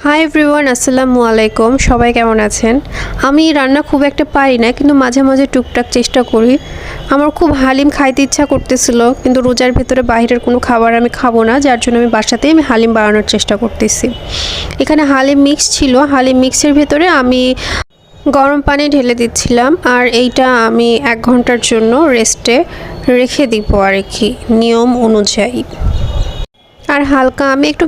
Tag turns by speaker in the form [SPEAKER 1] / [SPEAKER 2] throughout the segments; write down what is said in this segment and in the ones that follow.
[SPEAKER 1] Hi everyone, আসসালামু আলাইকুম। সবাই কেমন আছেন? আমি রান্না খুব একটা পারি না, কিন্তু মাঝে মাঝে টুকটাক চেষ্টা করি। আমার খুব হালিম খাইতে ইচ্ছা করতেছিল, কিন্তু রোজার ভেতরে বাইরের কোনো খাবার আমি খাবো না, যার জন্য আমি বাসাতেই হালিম বানানোর চেষ্টা করতেছি। এখানে হালিম মিক্স ছিল, হালিম মিক্সের ভেতরে আমি গরম পানি ঢেলে দিচ্ছিলাম, আর এইটা আমি 1 ঘন্টার জন্য রেস্টে রেখে দিব আর কি, নিয়ম অনুযায়ী। আর হালকা আমি একটু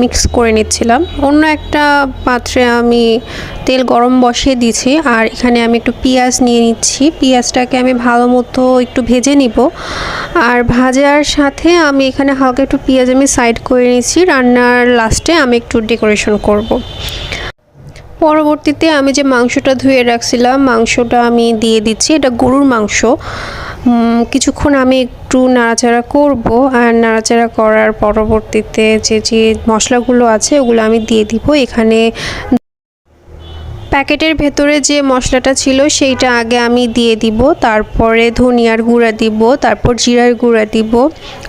[SPEAKER 1] মিক্স করে নিচ্ছিলাম। অন্য একটা পাত্রে আমি তেল গরম বসিয়ে দিয়েছি, আর এখানে আমি একটু পেঁয়াজ নিয়ে নিচ্ছি। পেঁয়াজটাকে আমি ভালো মতো একটু ভেজে নিব, আর ভাজার সাথে আমি এখানে হালকা একটু পেঁয়াজ আমি সাইড করে নিচ্ছি। রান্নার লাস্টে আমি একটু ডেকোরেশন করব। পরবর্তীতে আমি যে মাংসটা ধুয়ে রাখছিলাম, মাংসটা আমি দিয়ে দিচ্ছি। এটা গরুর মাংস। কিছুক্ষণ আমি একটু নাড়াচাড়া করব, আর নাড়াচাড়া করার পরবর্তীতে যে মশলাগুলো আছে ওগুলো আমি দিয়ে দিব। এখানে প্যাকেটের ভেতরে যে মশলাটা ছিল সেইটা আগে আমি দিয়ে দিব, তারপরে ধনিয়ার গুঁড়া দিব, তারপর জিরার গুঁড়া দিব,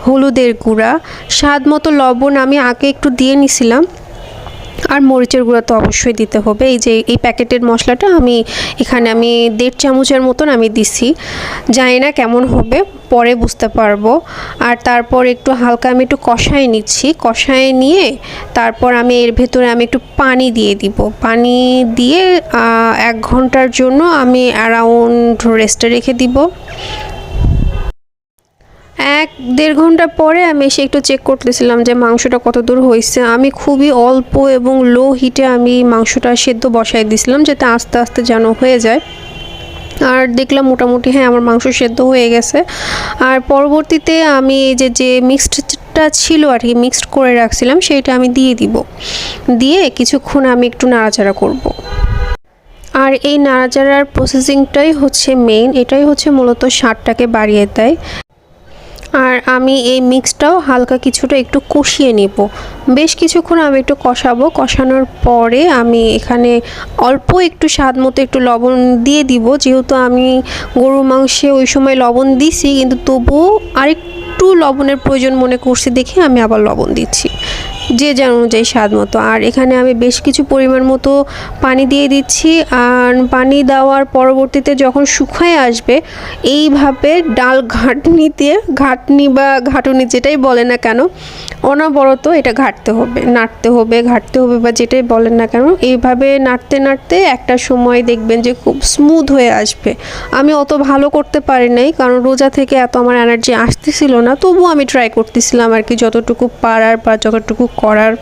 [SPEAKER 1] হলুদের গুঁড়া, স্বাদ মতো লবণ আমি আগে একটু দিয়ে নিছিলাম, আর মরিচের গুঁড়া তো অবশ্যই দিতে হবে। এই প্যাকেটের মশলাটা এখানে আমি 1.5 চামচের মতন আমি দিছি। জানি না কেমন হবে, পরে বুঝতে পারবো। আর তারপর একটু হালকা আমি একটু কষায় নিচ্ছি। কষায় নিয়ে তারপর আমি এর ভেতরে আমি একটু পানি দিয়ে দিব। পানি দিয়ে 1 ঘন্টার জন্য আমি অ্যারাউন্ড রেস্টে রেখে দিব। 1-1.5 ঘন্টা পরে আমি এসে একটু চেক করতেছিলাম যে মাংসটা কত দূর হয়েছে। আমি খুবই অল্প এবং লো হিটে আমি মাংসটা সেদ্ধ বসাই দিয়েছিলাম, যাতে আস্তে আস্তে যেন হয়ে যায়। আর দেখলাম মোটামুটি হ্যাঁ, আমার মাংস সেদ্ধ হয়ে গেছে। আর পরবর্তীতে আমি যে মিক্সডটা ছিল আর কি, মিক্সড করে রাখছিলাম, সেইটা আমি দিয়ে দিব। দিয়ে কিছুক্ষণ আমি একটু নাড়াচাড়া করব। আর এই নাড়াচাড়ার প্রসেসিংটাই হচ্ছে মেইন, এটাই হচ্ছে মূলত স্বাদটাকে বাড়িয়ে দেয়। আর আমি এই মিক্সটাও হালকা কিছুটা একটু কষিয়ে নেব। বেশ কিছুক্ষণ আমি একটু কষাবো। কষানোর পরে আমি এখানে অল্প একটু স্বাদ মতো একটু লবণ দিয়ে দিব। যেহেতু আমি গরুর মাংসে ওই সময় লবণ দিছি, কিন্তু তবুও আরেকটু লবণের প্রয়োজন মনে করছি দেখে আমি আবার লবণ দিচ্ছি, যে যার অনুযায়ী স্বাদ মতো। আর এখানে আমি বেশ কিছু পরিমাণ মতো পানি দিয়ে দিচ্ছি। আর পানি দেওয়ার পরবর্তীতে যখন শুকায় আসবে, এইভাবে ডাল ঘাটনি বা ঘাটুনি যেটাই বলে না কেন, অনবরত এটা নাড়তে হবে বা যেটাই বলেন না কেন, এইভাবে নাড়তে নাড়তে একটা সময় দেখবেন যে খুব স্মুথ হয়ে আসবে। আমি অত ভালো করতে পারি নাই, কারণ রোজা থেকে এত আমার এনার্জি আসতেছিল না, তবুও আমি ট্রাই করতেছিলাম আর কি, যতটুকু পারার বা যতটুকু করার।